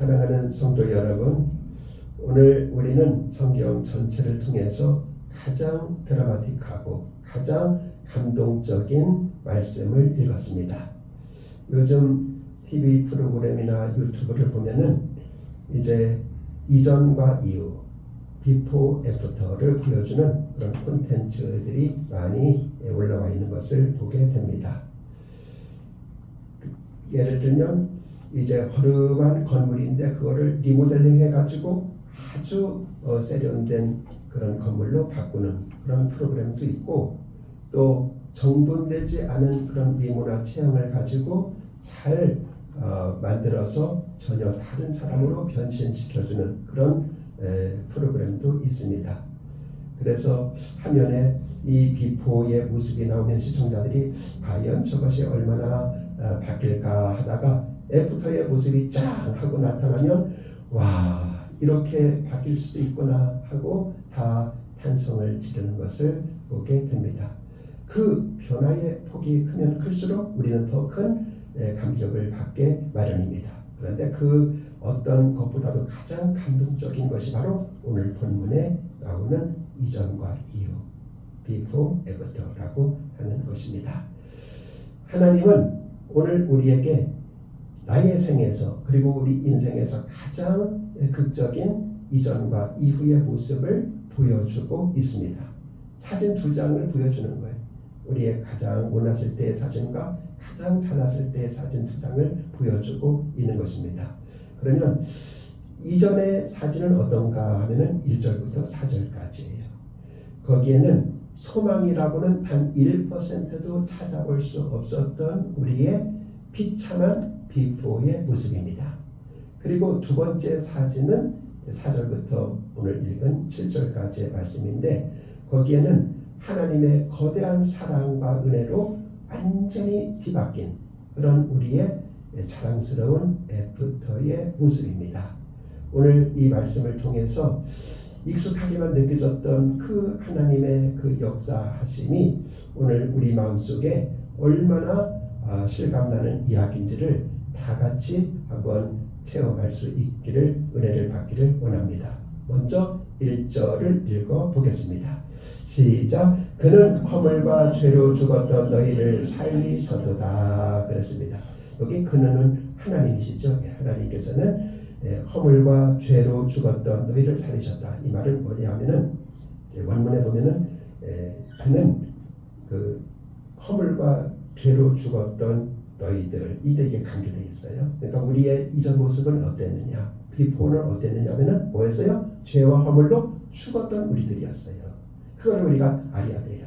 사랑하는 성도 여러분, 오늘 우리는 성경 전체를 통해서 가장 드라마틱하고 가장 감동적인 말씀을 읽었습니다. 요즘 TV 프로그램이나 유튜브를 보면은 이제 이전과 이후, 비포 애프터를 보여주는 그런 콘텐츠들이 많이 올라와 있는 것을 보게 됩니다. 예를 들면 이제 허름한 건물인데 그거를 리모델링 해가지고 아주 세련된 그런 건물로 바꾸는 그런 프로그램도 있고, 또 정돈되지 않은 그런 미모나 체형을 가지고 잘 만들어서 전혀 다른 사람으로 변신시켜주는 그런 프로그램도 있습니다. 그래서 화면에 이 비포의 모습이 나오면 시청자들이 과연 저것이 얼마나 바뀔까 하다가 애프터의 모습이 짱 하고 나타나면 와, 이렇게 바뀔 수도 있구나 하고 다 탄성을 지르는 것을 보게 됩니다. 그 변화의 폭이 크면 클수록 우리는 더 큰 감격을 받게 마련입니다. 그런데 그 어떤 것보다도 가장 감동적인 것이 바로 오늘 본문에 나오는 이전과 이후, before, after라고 하는 것입니다. 하나님은 오늘 우리에게 나의 생에서 그리고 우리 인생에서 가장 극적인 이전과 이후의 모습을 보여주고 있습니다. 사진 2장을 보여주는 거예요. 우리의 가장 못났을 때의 사진과 가장 잘났을 때의 사진 2장을 보여주고 있는 것입니다. 그러면 이전의 사진은 어떤가 하면은 1절부터 4절까지예요. 거기에는 소망이라고는 단 1%도 찾아볼 수 없었던 우리의 비참한 비포의 모습입니다. 그리고 두 번째 사진은 4절부터 오늘 읽은 7절까지의 말씀인데, 거기에는 하나님의 거대한 사랑과 은혜로 완전히 뒤바뀐 그런 우리의 자랑스러운 애프터의 모습입니다. 오늘 이 말씀을 통해서 익숙하게만 느껴졌던 그 하나님의 그 역사하심이 오늘 우리 마음속에 얼마나 실감나는 이야기인지를 다 같이 한번 체험할 수 있기를, 은혜를 받기를 원합니다. 먼저 1절을 읽어보겠습니다. 시작. 그는 허물과 죄로 죽었던 너희를 살리셨도다 그랬습니다. 여기 그는 하나님이시죠. 하나님께서는 허물과 죄로 죽었던 너희를 살리셨다. 이 말은 뭐냐면은 원문에 보면은 그는 그 허물과 죄로 죽었던 너희들, 이게 강조되어 있어요. 그러니까 우리의 이전 모습은 어땠느냐, 비포는 어땠느냐면은 뭐였어요? 죄와 허물로 죽었던 우리들이었어요. 그걸 우리가 알아야 돼요.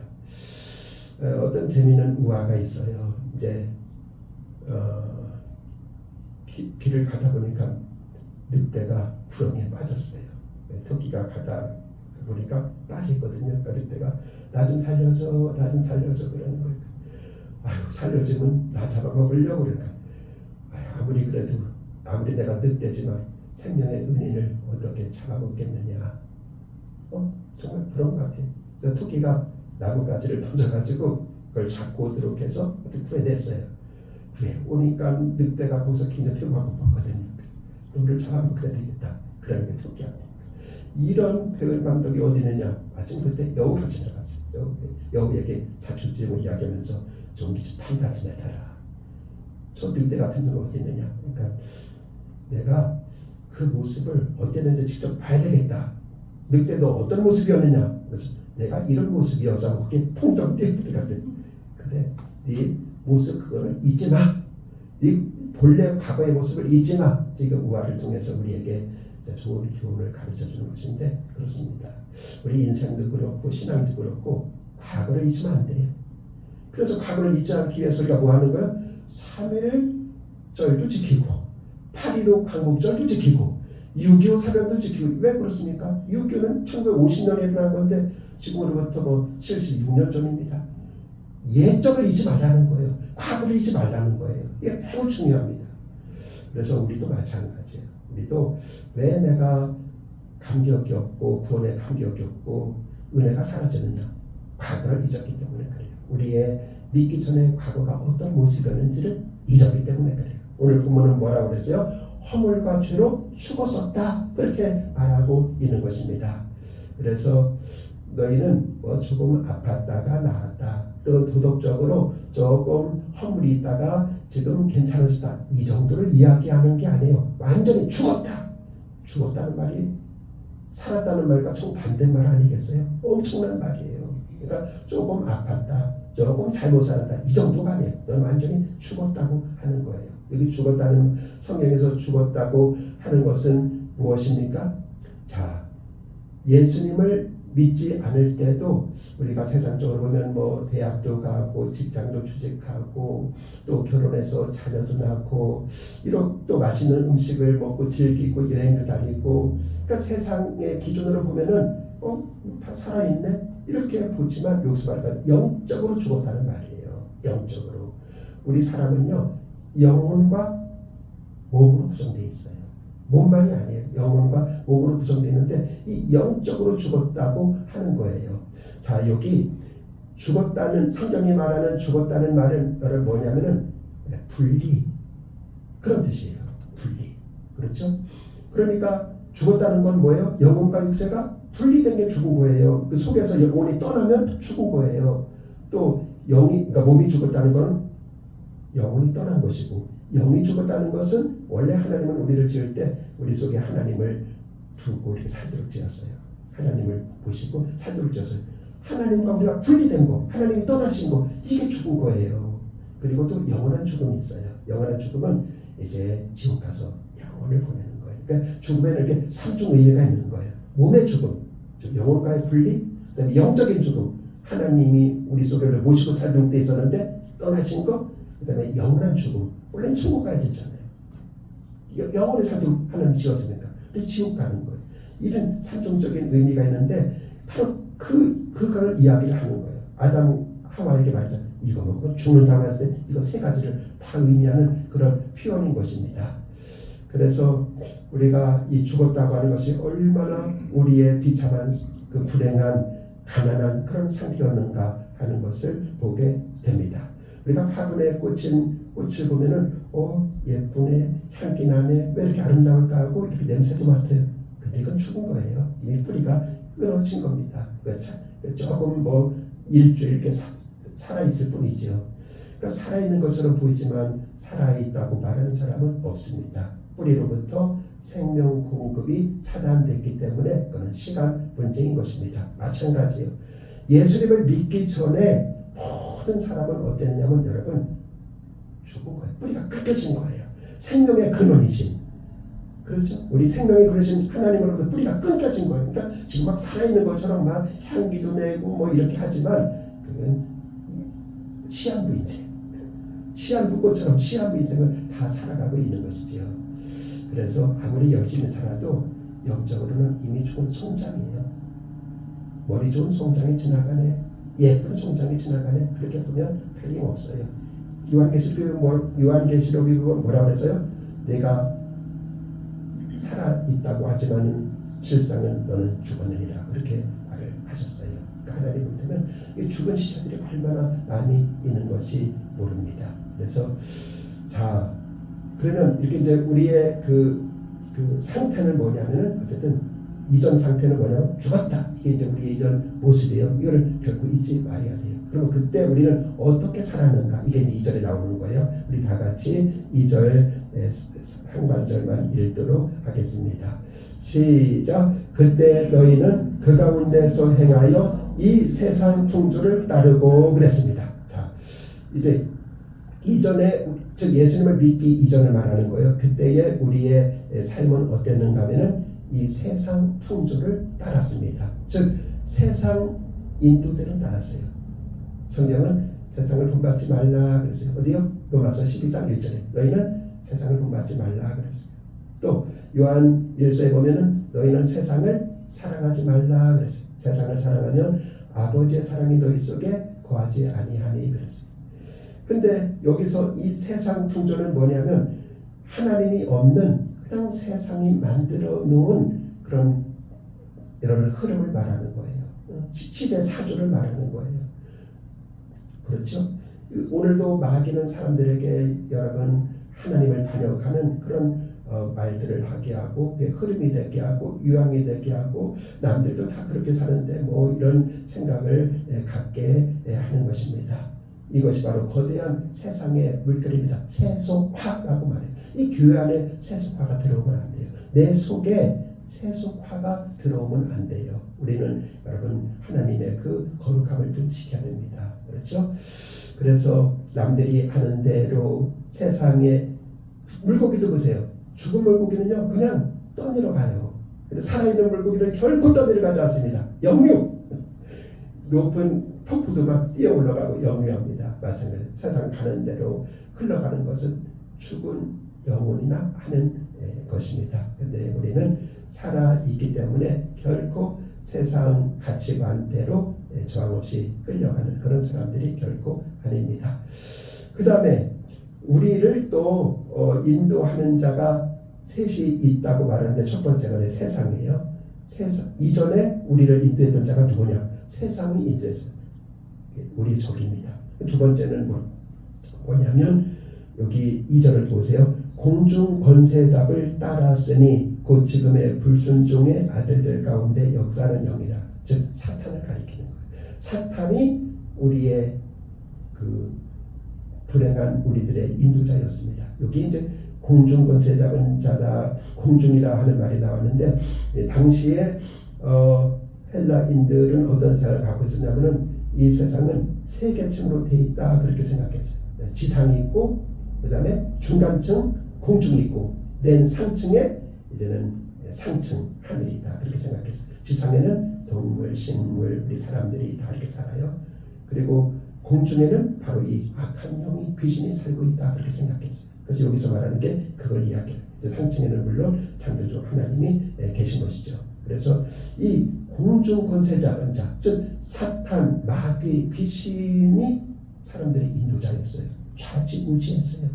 어떤 재미있는 우화가 있어요. 이제 길을 가다 보니까 늑대가 구렁이에 빠졌어요. 토끼가 가다 보니까 빠졌거든요. 그러니까 늑대가 나 좀 살려줘, 나 좀 살려줘 그러는 거예요. 아유, 살려주면 나 잡아먹으려고 그러니까 아무리 그래도 아무리 내가 늑대지만 생명의 은인을 어떻게 잡아먹겠느냐. 정말 그런 것 같아요. 그래서 토끼가 나뭇가지를 던져가지고 그걸 잡고 오도록 해서 구해냈어요. 구해오니까 늑대가 거기서 굉장히 표하고 봤거든요. 너를 잡아먹어야 되겠다. 그러는 게 토끼 아닙니까? 이런 배울 감독이 어디 있느냐. 마침 그때 여우가 지나갔어요. 여우에게 자초지종을 이야기하면서 좀 판다 좀 해달라. 저 늑대 같은 놈 어디 있느냐. 그러니까 내가 그 모습을 어땠는지 직접 봐야 되겠다. 늑대도 어떤 모습이었느냐. 그래서 내가 이런 모습이어서 그게 통통 뛰어들어갔대. 그래, 네 모습 그거를 잊지 마. 네 본래 과거의 모습을 잊지 마. 지금 우화를 통해서 우리에게 좋은 교훈을 가르쳐주는 것인데, 그렇습니다. 우리 인생도 그렇고 신앙도 그렇고 과거를 잊으면 안 돼요. 그래서 과거를 잊지 않기 위해서 우리가 뭐 하는 거야? 3.1절도 지키고 8.15 광복절도 지키고 6.25 사변도 지키고. 왜 그렇습니까? 6.25는 1950년에 일어난 건데 지금으로부터 76년 전입니다. 옛적을 잊지 말라는 거예요. 과거를 잊지 말라는 거예요. 이게 매우 중요합니다. 그래서 우리도 마찬가지예요. 우리도 왜 내가 감격이 없고 구원의 감격이 없고 은혜가 사라졌느냐? 과거를 잊었기 때문에 그래요. 우리의 믿기 전에 과거가 어떤 모습이었는지를 잊었기 때문에 그래요. 오늘 본문은 뭐라고 그랬어요? 허물과 죄로 죽었었다. 그렇게 말하고 있는 것입니다. 그래서 너희는 뭐 조금 아팠다가 나았다. 또는 도덕적으로 조금 허물이 있다가 지금 괜찮아졌다. 이 정도를 이야기하는 게 아니에요. 완전히 죽었다. 죽었다는 말이 살았다는 말과 정반대말 아니겠어요? 엄청난 말이에요. 그러니까 조금 아팠다. 조금 잘못 살았다. 이 정도가 아니에요. 넌 완전히 죽었다고 하는 거예요. 여기 죽었다는 성경에서 죽었다고 하는 것은 무엇입니까? 자, 예수님을 믿지 않을 때도 우리가 세상적으로 보면 뭐 대학도 가고 직장도 취직하고 또 결혼해서 자녀도 낳고 이렇게 또 맛있는 음식을 먹고 즐기고 여행도 다니고 그러니까 세상의 기준으로 보면은 다 살아있네 이렇게 보지만 여기서 말하면 영적으로 죽었다는 말이에요. 영적으로 우리 사람은요 영혼과 몸으로 구성되어 있어요. 몸만이 아니에요. 영혼과 몸으로 구성되어 있는데 이 영적으로 죽었다고 하는 거예요. 자, 여기 죽었다는 성경이 말하는 죽었다는 말은 뭐냐면은 분리 그런 뜻이에요. 분리. 그렇죠? 그러니까 죽었다는 건 뭐예요? 영혼과 육체가 분리된 게 죽은 거예요. 그 속에서 영혼이 떠나면 죽은 거예요. 또 영이 그러니까 몸이 죽었다는 건 영혼이 떠난 것이고 영이 죽었다는 것은 원래 하나님은 우리를 지을 때 우리 속에 하나님을 두고 이렇게 살도록 지었어요. 하나님을 보시고 살도록 지었어요. 하나님과 우리가 분리된 거, 하나님이 떠나신 거, 이게 죽은 거예요. 그리고 또 영원한 죽음이 있어요. 영원한 죽음은 이제 지옥 가서 영혼을 보내는 거예요. 그러니까 죽음에는 이렇게 삼중 의미가 있는 거예요. 몸의 죽음, 즉 영혼과의 분리, 그다음에 영적인 죽음, 하나님이 우리 속에 모시고 살도록 돼 있었는데 떠나신 거, 그다음에 영원한 죽음. 원래는 천국 가야 되잖아요. 영원히 살도록 하나님 지었으니까. 근데 지옥 가는 거예요. 이런 삼종적인 의미가 있는데 바로 그걸 이야기를 하는 거예요. 아담 하와에게 말하자. 이거 먹고 죽는다고 했을 때 이거 세 가지를 다 의미하는 그런 표현인 것입니다. 그래서 우리가 이 죽었다고 하는 것이 얼마나 우리의 비참한 그 불행한 가난한 그런 상태였는가 하는 것을 보게 됩니다. 우리가 화분에 꽂힌 꽃을 보면은 예쁘네, 향기 나네, 왜 이렇게 아름다울까 하고 이렇게 냄새도 맡아요. 근데 이건 죽은 거예요. 이미 뿌리가 끊어진 겁니다. 그렇죠? 조금 뭐 일주일 이렇게 살아있을 뿐이죠. 그러니까 살아있는 것처럼 보이지만 살아있다고 말하는 사람은 없습니다. 뿌리로부터 생명 공급이 차단됐기 때문에 그건 시간 문제인 것입니다. 마찬가지예요. 예수님을 믿기 전에 모든 사람은 어땠냐면 여러분 죽은 거예요. 뿌리가 끊겨진 거예요. 생명의 근원이신 그렇죠? 우리 생명의 근원이신 하나님으로부터 뿌리가 끊겨진 거예요. 그러니까 지금 막 살아있는 것처럼 막 향기도 내고 뭐 이렇게 하지만 그건 시한부 인생 시한부꽃처럼 시한부 인생을 다 살아가고 있는 것이지요. 그래서 아무리 열심히 살아도 영적으로는 이미 죽은 송장이에요. 머리 좋은 송장이 지나가네. 예쁜 송장이 지나가네. 그렇게 보면 틀림없어요. 요한계시록이 뭐라고 했어요? 내가 살아있다고 하지만 실상은 너는 죽었느니라. 그렇게 말을 하셨어요. 그러니까 하나님한테는 이 죽은 시체들이 얼마나 많이 있는 것이 모릅니다. 그래서 자 그러면 이렇게 이제 우리의 그 상태는 뭐냐면은 어쨌든 이전 상태는 뭐냐면 죽었다. 이게 이제 우리의 이전 모습이에요. 이걸 결코 잊지 말아야 돼요. 그러면 그때 우리는 어떻게 살았는가? 이게 이제 2절에 나오는 거예요. 우리 다 같이 2절 한 관절만 읽도록 하겠습니다. 시작. 그때 너희는 그 가운데서 행하여 이 세상 풍조를 따르고 그랬습니다. 자, 이제 이전에 즉 예수님을 믿기 이전을 말하는 거예요. 그때의 우리의 삶은 어땠는가 하면은 이 세상 풍조를 따랐습니다. 즉 세상 인도대로 따랐어요. 성경은 세상을 본받지 말라 그랬어요. 어디요? 로마서 12장 1절에 너희는 세상을 본받지 말라 그랬어요. 또 요한 1서에 보면은 너희는 세상을 사랑하지 말라 그랬어요. 세상을 사랑하면 아버지의 사랑이 너희 속에 거하지 아니하니 그랬어요. 근데 여기서 이 세상 풍조는 뭐냐면 하나님이 없는 그냥 세상이 만들어 놓은 그런 이런 흐름을 말하는 거예요. 시대 사조를 말하는 거예요. 그렇죠? 오늘도 마귀는 사람들에게 여러분 하나님을 다녀가는 그런 말들을 하게 하고 흐름이 되게 하고 유황이 되게 하고 남들도 다 그렇게 사는데 뭐 이런 생각을 갖게 하는 것입니다. 이것이 바로 거대한 세상의 물결입니다. 세속화라고 말해요. 이 교회 안에 세속화가 들어오면 안 돼요. 내 속에 세속화가 들어오면 안 돼요. 우리는 여러분 하나님의 그 거룩함을 좀 지켜야 됩니다. 그렇죠? 그래서 남들이 하는 대로 세상에 물고기도 보세요. 죽은 물고기는요 그냥 떠내려 가요. 근데 살아있는 물고기는 결코 떠내려 가지 않습니다. 영유 높은 폭포도 막 뛰어 올라가고 영유합니다. 마찬가지로 세상 가는 대로 흘러가는 것은 죽은 영혼이나 하는 것입니다. 근데 우리는 살아있기 때문에 결코 세상 가치관대로 저항 없이 끌려가는 그런 사람들이 결코 아닙니다. 그 다음에 우리를 또 인도하는 자가 셋이 있다고 말하는데 첫 번째가 세상이에요. 이전에 우리를 인도했던 자가 누구냐? 세상이 인도했어요. 우리 적입니다. 두 번째는 뭐냐면 여기 2절을 보세요. 공중 권세잡을 따랐으니 곧 지금의 불순종의 아들들 가운데 역사하는 영이라. 즉 사탄을 가리키는 거예요. 사탄이 우리의 그 불행한 우리들의 인도자였습니다. 여기 이제 공중 권세 잡은 자다, 공중이라 하는 말이 나왔는데 당시에 헬라인들은 어떤 생각을 갖고 있었냐면은 이 세상은 세 계층으로 돼 있다 그렇게 생각했어요. 지상이 있고 그 다음에 중간층 공중이 있고 맨 상층에 이제는 상층 하늘이 있다 그렇게 생각했어요. 지상에는 동물, 식물, 우리 사람들이 다 이렇게 살아요. 그리고 공중에는 바로 이 악한 영이 귀신이 살고 있다 그렇게 생각했어요. 그래서 여기서 말하는 게 그걸 이야기해요. 상층에는 물론 창조주 하나님이 계신 것이죠. 그래서 이 공중 권세 잡은 자, 즉 사탄, 마귀, 귀신이 사람들의 인도자였어요. 좌지우지했어요.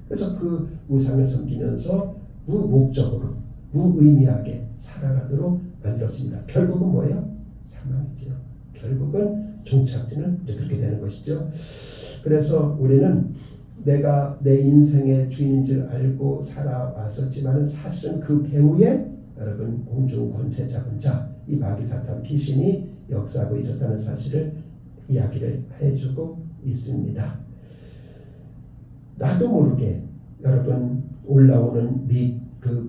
그래서 그 우상을 섬기면서 무목적으로 무의미하게 살아가도록 만들었습니다. 결국은 뭐예요? 사망이죠. 결국은 종착지는 이제 그렇게 되는 것이죠. 그래서 우리는 내가 내 인생의 주인인 줄 알고 살아왔었지만 사실은 그 배후에 여러분 공중 권세 잡은 자, 이 마귀 사탄 귀신이 역사하고 있었다는 사실을 이야기를 해주고 있습니다. 나도 모르게 여러분 올라오는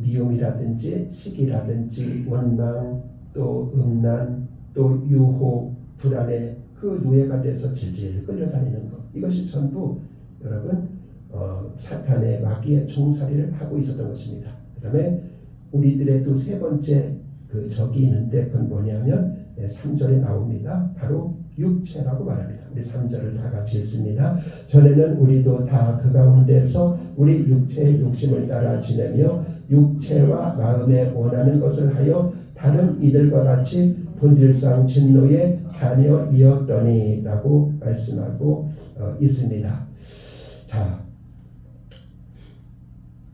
미움이라든지 시기라든지 원망 또 음란 또 유혹 불안에 그 노예가 돼서 질질 끌려다니는 것, 이것이 전부 여러분 사탄의 마귀의 종살이를 하고 있었던 것입니다. 그 다음에 우리들의 또 세 번째 그 적이 있는데 그건 뭐냐면 3절에 나옵니다. 바로 육체라고 말합니다. 우리 3절을 다 같이 읽습니다. 전에는 우리도 다 그 가운데서 우리 육체의 욕심을 따라 지내며 육체와 마음에 원하는 것을 하여 다른 이들과 같이 본질상 진노의 자녀이었더니 라고 말씀하고 있습니다. 자,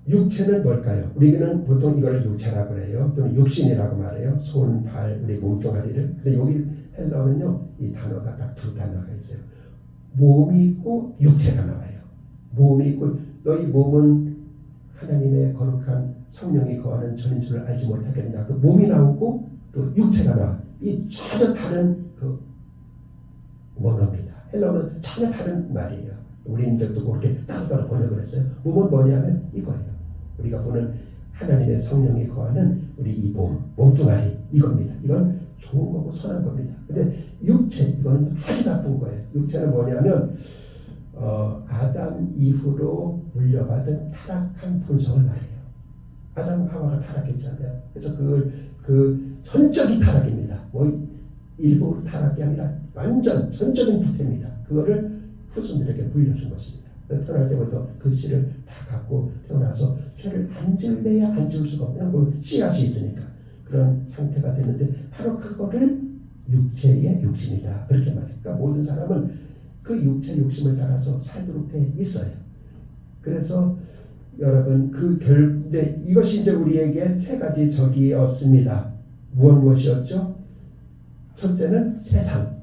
육체는 뭘까요? 우리는 보통 이걸 육체라고 해요. 또는 육신이라고 말해요. 손, 발, 우리 몸뚱아리를. 근데 여기 헬라어는요, 이 단어가 딱 두 단어가 있어요. 몸이 있고 육체가 나와요. 몸이 있고 너희 몸은 하나님의 거룩한 성령이 거하는 전인 줄 알지 못하겠느냐. 그 몸이 나오고 또 육체가 나와. 이 전혀 다른 그 원어입니다. 헬라어는 전혀 다른 말이에요. 우리는 이제 또 그렇게 따로따로 번역을 했어요. 몸은 뭐냐면 이거예요. 우리가 보는 하나님의 성령이 거하는 우리 이 몸뚱아리 이겁니다. 이건 좋은 거고 선한 겁니다. 근데 육체 이건 아주 나쁜 거예요. 육체는 뭐냐면 아담 이후로 물려받은 타락한 본성을 말해요. 아담 하와가 타락했잖아요. 그래서 그 전적인 타락입니다. 뭐 일부 타락이 아니라 완전 전적인 부패입니다. 그거를 후손들에게 물려준 것입니다. 태어날 때부터 그 씨를 다 갖고 태어나서 죄를 안 지을래야 안 지을 수가 없는 그 씨앗이 있으니까 그런 상태가 되는데 바로 그거를 육체의 욕심이다 그렇게 말해요. 그러니까 모든 사람은 그 육체 욕심을 따라서 살도록 돼 있어요. 그래서 여러분 근데 이것이 이제 우리에게 세 가지 적이었습니다. 무엇이었죠? 첫째는 세상,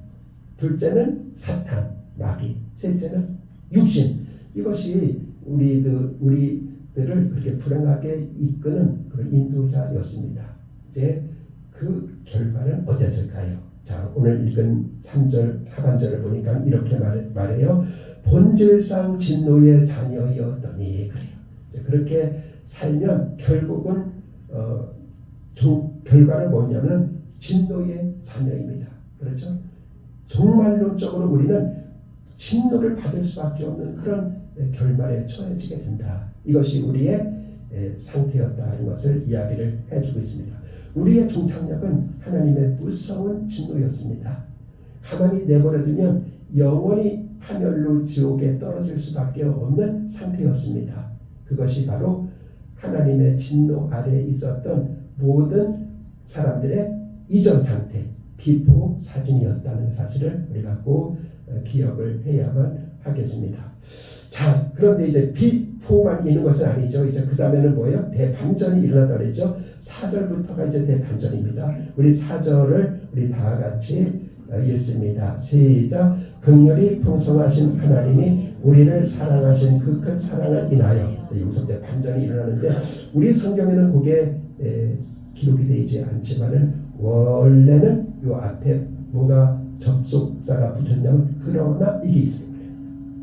둘째는 사탄, 마귀, 셋째는 육신. 이것이 우리들을 그렇게 불행하게 이끄는 그런 인도자였습니다. 이제 그 결과는 어땠을까요? 자, 오늘 읽은 3절 하반절을 보니까 이렇게 말해요. 본질상 진노의 자녀였더니 그래요. 그렇게 살면 결국은 결과는 뭐냐면 진노의 자녀입니다. 그렇죠? 종말론적으로 우리는 진노를 받을 수밖에 없는 그런 결말에 처해지게 된다. 이것이 우리의 상태였다 하는 것을 이야기를 해주고 있습니다. 우리의 종착역은 하나님의 무서운 진노였습니다. 가만히 내버려두면 영원히 파멸로 지옥에 떨어질 수밖에 없는 상태였습니다. 그것이 바로 하나님의 진노 아래에 있었던 모든 사람들의 이전 상태, 비포 사진이었다는 사실을 우리가 꼭 기억을 해야만 하겠습니다. 자, 그런데 이제 비포만 있는 것은 아니죠. 이제 그 다음에는 뭐예요? 대반전이 일어나다 그랬죠. 4절부터가 이제 대반전입니다. 우리 4절을 우리 다 같이 읽습니다. 시작. 긍휼이 풍성하신 하나님이 우리를 사랑하신 그 큰 사랑을 인하여. 여기서 이제 반전이 일어나는데 우리 성경에는 그게 기록이 되지 않지만은 원래는 요 앞에 뭐가 접속사가 붙었냐면 그러나 이게 있습니다.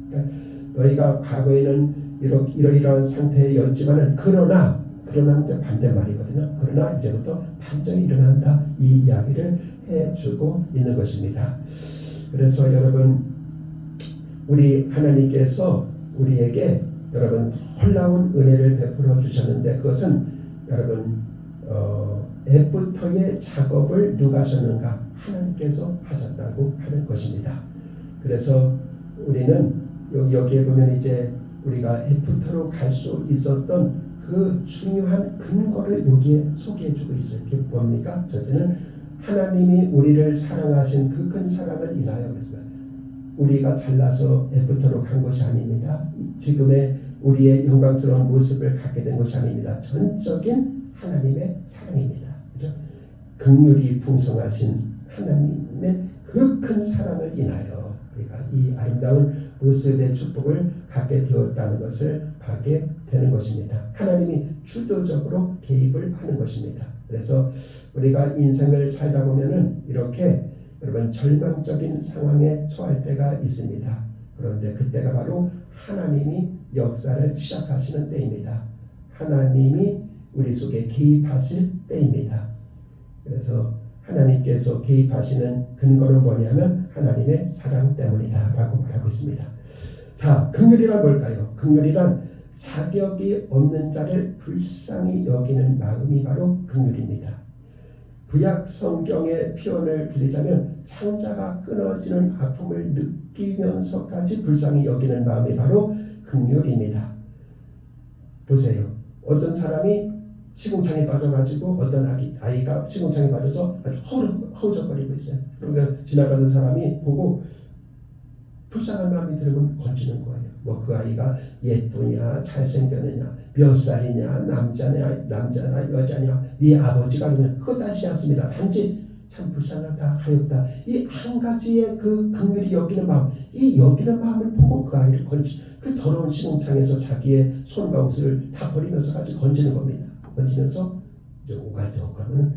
그러니까 너희가 과거에는 이러이러한 상태였지만은 그러나 이제 반대말이거든요. 그러나 이제부터 반전이 일어난다. 이 이야기를 해주고 있는 것입니다. 그래서 여러분 우리 하나님께서 우리에게 여러분 놀라운 은혜를 베풀어 주셨는데 그것은 여러분 애프터의 작업을 누가 하셨는가? 하나님께서 하셨다고 하는 것입니다. 그래서 우리는 여기에 보면 이제 우리가 애프터로 갈 수 있었던 그 중요한 근거를 여기에 소개해주고 있어요. 그게 뭡니까? 첫째는 하나님이 우리를 사랑하신 그 큰 사랑을 인하여 그랬어요. 우리가 잘나서 애프터로 간 것이 아닙니다. 지금의 우리의 영광스러운 모습을 갖게 된 것이 아닙니다. 전적인 하나님의 사랑입니다. 그죠? 긍휼이 풍성하신 하나님의 그 큰 사랑을 인하여 우리가 이 아름다운 모습의 축복을 갖게 되었다는 것을 갖게 되는 것입니다. 하나님이 주도적으로 개입을 하는 것입니다. 그래서 우리가 인생을 살다 보면은 이렇게 여러분 절망적인 상황에 처할 때가 있습니다. 그런데 그때가 바로 하나님이 역사를 시작하시는 때입니다. 하나님이 우리 속에 개입하실 때입니다. 그래서 하나님께서 개입하시는 근거는 뭐냐면 하나님의 사랑 때문이다 라고 말하고 있습니다. 자, 긍휼이란 뭘까요? 긍휼이란 자격이 없는 자를 불쌍히 여기는 마음이 바로 긍휼입니다. 구약 성경의 표현을 빌리자면 창자가 끊어지는 아픔을 느끼면서까지 불쌍히 여기는 마음이 바로 긍휼입니다. 보세요. 어떤 사람이 시궁창에 빠져가지고 어떤 아이가 시궁창에 빠져서 아주 허우적거리고 있어요. 그러니까 지나가는 사람이 보고 불쌍한 마음이 들면 건지는 거예요. 뭐 그 아이가 예쁘냐 잘생겼느냐 몇 살이냐 남자나 여자냐 네 아버지가 누구냐 그거 따지지 않습니다. 단지 참 불쌍하다 하였다. 이 한 가지의 그 긍휼이 여기는 마음, 이 여기는 마음을 보고 그 아이를 그 더러운 시궁창에서 자기의 손과 옷을 다 버리면서까지 건지는 겁니다. 건지면서 이제 오갈도가면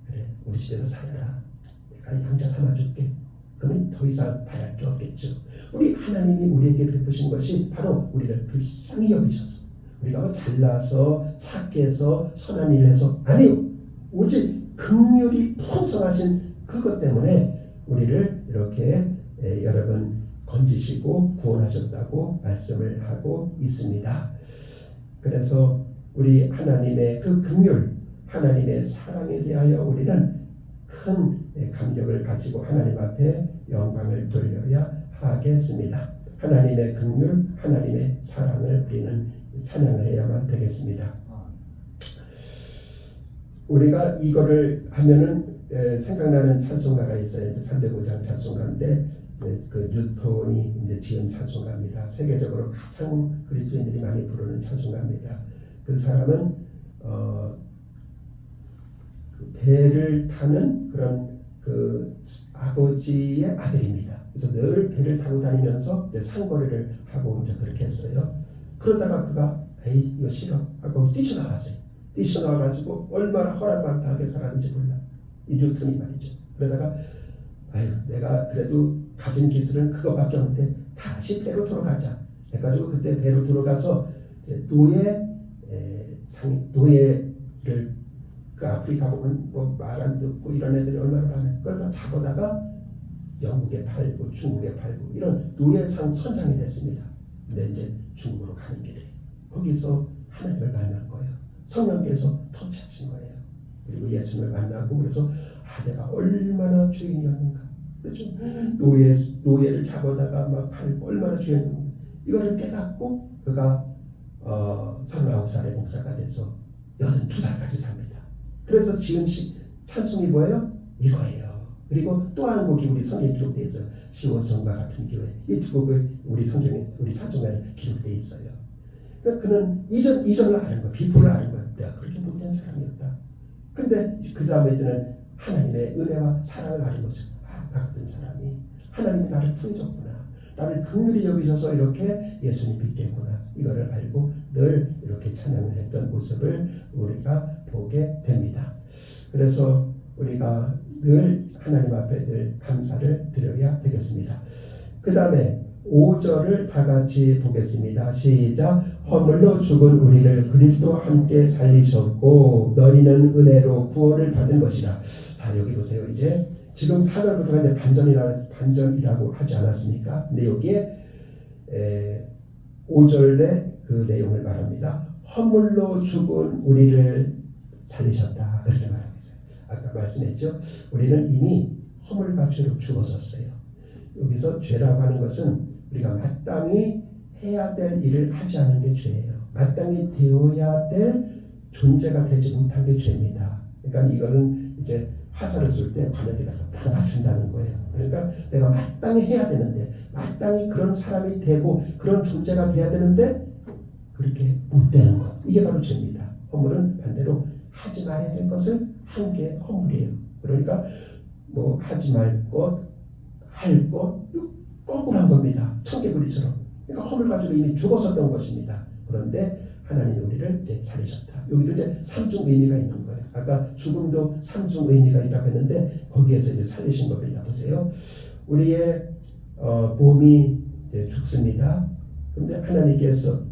그래 우리 집에서 살아라. 내가 양자 삼아줄게. 그러면 더 이상 바랄 게 없겠죠. 우리 하나님이 우리에게 베푸신 것이 바로 우리를 불쌍히 여기셔서 우리가 뭐 잘나서 착해서 선한 일을 해서 아니요. 오직 긍휼이 풍성하신 그것 때문에 우리를 이렇게 여러분 건지시고 구원하셨다고 말씀을 하고 있습니다. 그래서 우리 하나님의 그 긍휼, 하나님의 사랑에 대하여 우리는 큰 감격을 가지고 하나님 앞에 영광을 돌려야 하겠습니다. 하나님의 긍휼, 하나님의 사랑을 우리는 찬양을 해야만 되겠습니다. 우리가 이거를 하면은 생각나는 찬송가가 있어요. 305장 찬송가인데 그 뉴턴이 이제 지은 찬송가입니다. 세계적으로 가장 그리스도인들이 많이 부르는 찬송가입니다. 그 사람은 그 배를 타는 그런 그 아버지의 아들입니다. 그래서 늘 배를 타고 다니면서 이제 상거리를 하고 이제 그렇게 했어요. 그러다가 그가 에이 이거 싫어 하고 뛰쳐나왔어요. 뛰쳐나와가지고 얼마나 허락받게 살았는지 몰라. 이 뉴턴이 말이죠. 그러다가 아유 내가 그래도 가진 기술은 그거밖에 없는데 다시 배로 돌아가자 해가지고 그때 배로 돌아가서 노예를 그 아프리카 보면 뭐 말 안 듣고 이런 애들이 얼마나 많아요. 그걸 다 잡아다가 영국에 팔고 중국에 팔고 이런 노예상 선장이 됐습니다. 근데 이제 중국으로 가는 길에 거기서 하나님을 만난 거예요. 성령께서 터치하신 거예요. 그리고 예수님을 만나고 그래서 내가 얼마나 죄인이었는가. 그래서 노예를 잡아다가 막 팔고 얼마나 죄인이었는가. 이거를 깨닫고 그가 39살의 목사가 돼서 82살까지 삽니다. 그래서 지은 찬송이 뭐예요? 이거예요. 그리고 또 한 곡이 우리 성경에 기록되어 있어요. 시온성과 같은 교회. 이 두 곡을 우리 성경에 우리 찬송에 기록되어 있어요. 그러니까 그는 이전을 아는 거야. 비포를 아는 거야. 내가 그렇게 못된 사람이었다. 근데 그 다음에 드는 하나님의 은혜와 사랑을 아는 거죠. 나 같은 사람이 하나님이 나를 구해줬구나. 나를 긍휼히 여기셔서 이렇게 예수님 뵙겠구나. 이거를 알고 늘 이렇게 찬양을 했던 모습을 우리가 보게 됩니다. 그래서 우리가 늘 하나님 앞에 늘 감사를 드려야 되겠습니다. 그 다음에 5절을 다 같이 보겠습니다. 시작. 허물로 죽은 우리를 그리스도와 함께 살리셨고 너희는 은혜로 구원을 받은 것이라. 자 여기 보세요. 이제 지금 4절부터가 이제 반전이라고 하지 않았습니까? 근데 여기에 5절에 그 내용을 말합니다. 허물로 죽은 우리를 살리셨다. 그렇게 말하고 있어요. 아까 말씀했죠. 우리는 이미 허물과 죄로 죽었었어요. 여기서 죄라고 하는 것은 우리가 마땅히 해야 될 일을 하지 않은 게 죄예요. 마땅히 되어야 될 존재가 되지 못한 게 죄입니다. 그러니까 이거는 이제 화살을 쏠 때 관역에다가 다 맞춘다는 거예요. 그러니까 내가 마땅히 해야 되는데 마땅히 그런 사람이 되고 그런 존재가 돼야 되는데 그렇게 못 되는 것. 이게 바로 죄입니다. 허물은 반대로 하지 말아야 될 것을 한 게 허물이에요. 그러니까 뭐 하지 말 것, 할 것, 거꾸로 한 겁니다. 청개구리처럼. 그러니까 허물 가지고 이미 죽었었던 것입니다. 그런데 하나님이 우리를 이제 살리셨다. 여기도 이제 삼중 의미가 있는 거예요. 아까 죽음도 삼중 의미가 있다고 했는데 거기에서 이제 살리신 겁니다. 보세요. 우리의 몸이 이제 죽습니다. 그런데 하나님께서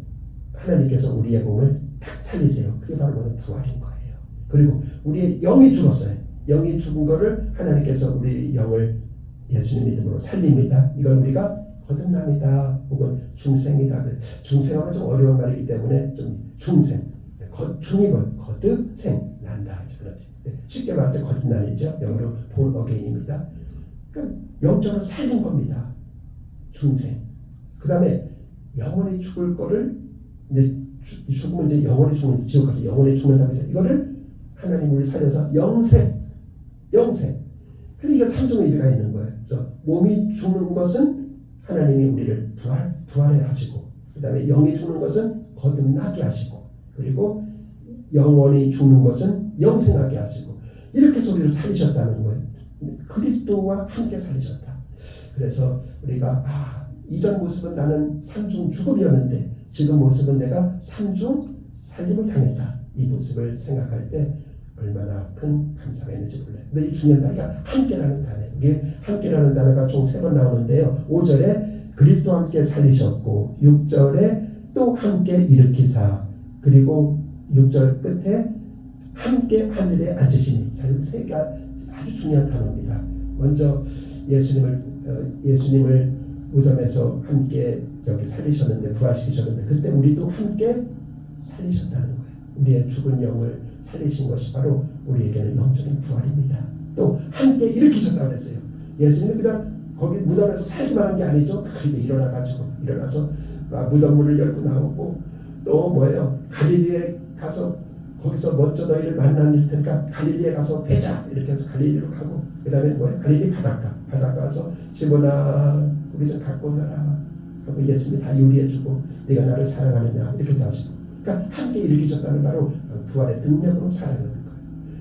우리의 몸을 딱 살리세요. 그게 바로 뭐는 부활인 거예요. 그리고 우리의 영이 죽었어요. 영이 죽은 거를 하나님께서 우리 영을 예수님 믿음으로 살립니다. 이걸 우리가 거듭납니다. 혹은 중생이다. 중생하면 좀 어려운 말이기 때문에 좀 중생. 중이면 거듭생 난다. 그렇지. 쉽게 말할 때 거듭난이죠. 영어로 born again입니다. 그러니까 영적으로 살린 겁니다. 중생. 그 다음에 영원히 죽을 거를 이제 죽으면 이제 영원히 죽는 지옥 가서 영원히 죽는다고 했죠. 이거를 하나님 우리 살려서 영생. 그래서 이거 삼중 의미가 있는 거예요. 그래서 몸이 죽는 것은 하나님이 우리를 부활해 하시고, 그 다음에 영이 죽는 것은 거듭나게 하시고, 그리고 영원히 죽는 것은 영생하게 하시고, 이렇게 해서 우리를 살리셨다는 거예요. 그리스도와 함께 살리셨다. 그래서 우리가 이전 모습은 나는 삼중 죽음이었는데 지금 모습은 내가 삼중 살림을 당했다. 이 모습을 생각할 때 얼마나 큰 감사가 있는지 몰라요. 근데 이 중요한 단어가 함께라는 단어예요. 이게 함께라는 단어가 총 3번 나오는데요. 5절에 그리스도와 함께 살리셨고 6절에 또 함께 일으키사 그리고 6절 끝에 함께 하늘에 앉으시니. 자, 이 세 개가 아주 중요한 단어입니다. 먼저 예수님을 무덤에서 함께 살리셨는데 부활시키셨는데 그때 우리도 함께 살리셨다는 거예요. 우리의 죽은 영을 살리신 것이 바로 우리에게는 영적인 부활입니다. 또 함께 일으키셨다고 했어요. 예수님이 그냥 거기 무덤에서 살기만 한 게 아니죠. 그렇게 일어나서 무덤 문을 열고 나오고 또 뭐예요? 갈릴리에 가서 거기서 먼저 너희를 만나는 테니까 갈릴리에 가서 뵈자 이렇게 해서 갈릴리로 가고 그 다음에 뭐예요? 갈릴리 바닷가 가서 시몬아 우리 좀 갖고 오너라 하고 예수님이 다 요리해주고 네가 나를 사랑하느냐 이렇게 하시고 그러니까 함께 일으키셨다는 바로 부활의 능력으로 살아가는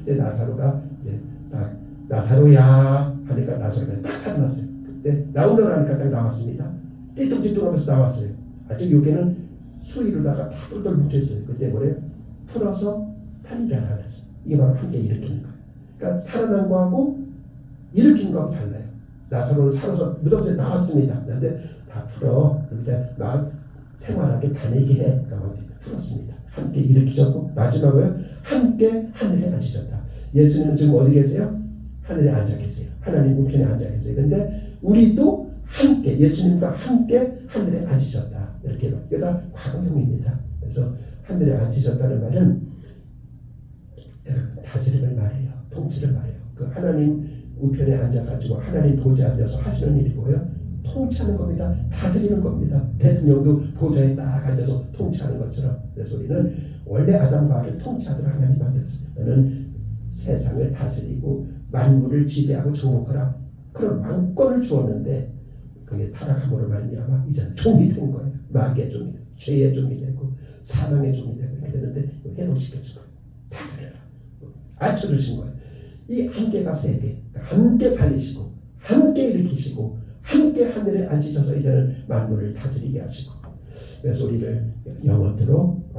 거예요. 나사로가 이제 딱 나사로야 하니까 나사로가 딱 살아났어요. 그때 나오너라 하니까 딱 나왔습니다. 띠뚱띠뚱하면서 나왔어요. 아직 여기는 수위로다가 다 똘똘 뭉쳐있어요. 그때 뭐래요? 풀어서 한 개 하나 했어. 이게 바로 함께 일으키는 거예요. 그러니까 살아난 거하고 일으킨 거하고 달라요. 나사로는 살아서 무덤에서 나왔습니다. 그런데 다 풀어. 그러니까 막 생활하게 다니게 해. 그러니까 풀었습니다. 함께 일으키셨고 마지막으로 함께 하늘에 앉으셨다. 예수님은 지금 어디 계세요? 하늘에 앉아 계세요. 하나님 우편에 앉아 계세요. 근데 우리도 함께 예수님과 함께 하늘에 앉으셨다. 이렇게 이게 다 과거형입니다. 그래서 하늘에 앉으셨다는 말은 다스림을 말해요. 통치를 말해요. 그 하나님 우편에 앉아가지고 하나님 보좌에 앉아서 하시는 일이 뭐예요? 통치하는 겁니다. 다스리는 겁니다. 대통령도 보좌에 딱 앉아서 통치하는 것처럼. 그래서 우리는 원래 아담과 하와를 통치하도록 하나님 만들었어요. 너는 세상을 다스리고 만물을 지배하고 정복하라. 그런 왕권을 주었는데 그게 타락함으로 말미암아 이제 종이 된 거예요. 마귀의 종이 되고 죄의 종이 되고 사망의 종이 되고 이렇게 되는데 회복시켜준 거예요. 다스려라. 앉혀주신 거예요. 이 함께가 세 개. 함께 살리시고 함께 일으키시고 함께 하늘에 앉으셔서 이제는 만물을 다스리게 하시고 그래서 우리를 영원토록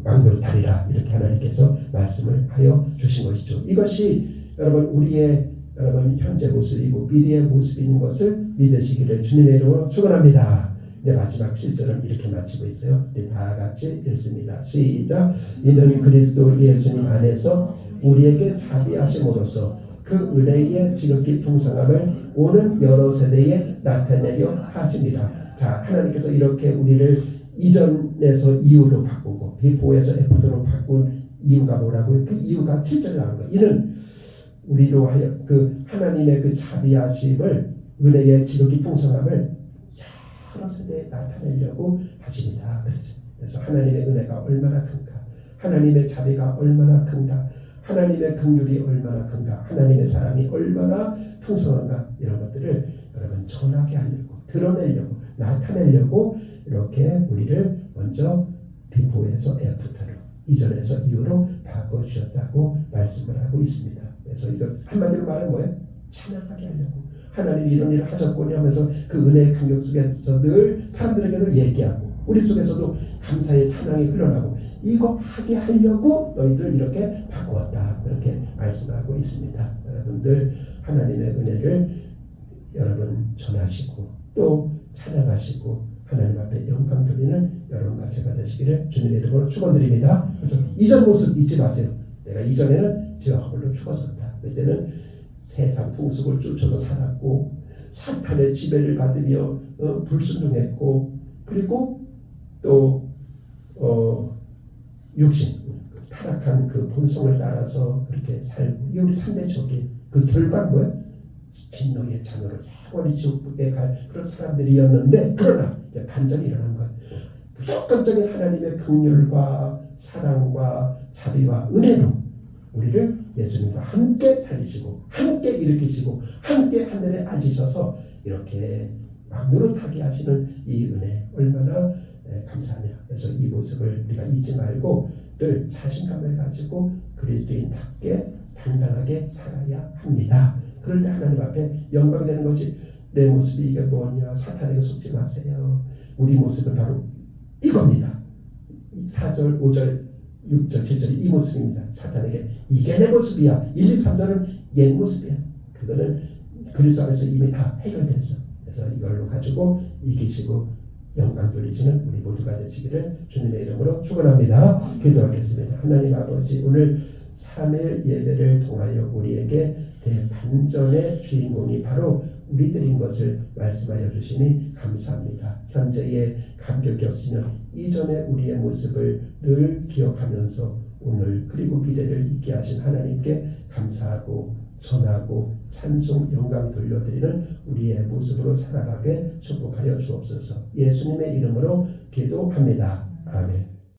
왕도로 다리라 이렇게 하나님께서 말씀을 하여 주신 것이죠. 이것이 여러분 우리의 여러분 현재 모습이고 미래의 모습인 것을 믿으시기를 주님의 이름으로 축원합니다. 이제 마지막 7절은 이렇게 마치고 있어요. 우리 다 같이 읽습니다. 시작. 이는 그리스도 예수님 안에서 우리에게 자비하심으로써 그 은혜의 지극히 풍성함을 오는 여러 세대에 나타내려 하십니다. 자, 하나님께서 이렇게 우리를 이전에서 이후로 바꾸고 비포에서 애프터로 바꾼 이유가 뭐라고요? 그 이유가 7절에 나오는 거예요. 이는 우리로 하여 그 하나님의 그 자비하심을 은혜의 지극히 풍성함을 여러 세대에 나타내려고 하십니다. 그래서 하나님의 은혜가 얼마나 큰가, 하나님의 자비가 얼마나 큰가, 하나님의 긍휼이 얼마나 큰가, 하나님의 사랑이 얼마나 풍성한가 이런 것들을 여러분 전하게 하려고 드러내려고 나타내려고 이렇게 우리를 먼저 비포에서 애프터로 이전에서 이후로 바꿔주셨다고 말씀을 하고 있습니다. 그래서 이거 한마디로 말하면 뭐예요? 찬양하게 하려고 하나님이 이런 일을 하셨군요 하면서 그 은혜의 감격 속에서 늘 사람들에게도 얘기하고 우리 속에서도 감사의 찬양이 흘러나고 이거 하게 하려고 너희들 이렇게 바꾸었다 그렇게 말씀하고 있습니다. 여러분들 하나님의 은혜를 여러분 전하시고 또 찬양하시고 하나님 앞에 영광 돌리는 여러분과 제가 되시기를 주님의 이름으로 축원드립니다. 그래서 이전 모습 잊지 마세요. 내가 이전에는 죄와 허물로 죽었었다. 그때는 세상 풍속을 쫓아서 살았고 사탄의 지배를 받으며 불순종했고 그리고 또 육신 타락한 그 본성을 따라서 그렇게 살고 이 우리 3대 적이 그 결과는 뭐예요? 진노의 잔으로 영원히 지옥에 갈 그런 사람들이었는데 그러나 이제 반전이 일어난 거예요. 무조건적인 하나님의 긍휼과 사랑과 자비와 은혜로 우리를 예수님과 함께 살리시고 함께 일으키시고 함께 하늘에 앉으셔서 이렇게 막 노릇하게 하시는 이 은혜 얼마나 감사하냐. 그래서 이 모습을 우리가 잊지 말고 늘 자신감을 가지고 그리스도인답게 당당하게 살아야 합니다. 그럴 때 하나님 앞에 영광이 되는 것이 내 모습이 이게 뭐냐 사탄에게 속지 마세요. 우리 모습은 바로 이겁니다. 4절 5절 6절 7절이 이 모습입니다. 사탄에게 이게 내 모습이야. 1, 2, 3절은 옛 모습이야. 그거는 그리스도 안에서 이미 다 해결됐어. 그래서 이걸로 가지고 이기시고 영광 돌리시는 우리 모두가 되시기를 주님의 이름으로 축원합니다. 기도하겠습니다. 하나님 아버지 오늘 3일 예배를 통하여 우리에게 대반전의 주인공이 바로 우리들인 것을 말씀하여 주시니 감사합니다. 현재의 감격이 없으면 이전의 우리의 모습을 늘 기억하면서 오늘 그리고 미래를 있게 하신 하나님께 감사하고 전하고 찬송 영광 돌려드리는 우리의 모습으로 살아가게 축복하여 주옵소서. 예수님의 이름으로 기도합니다. 아멘.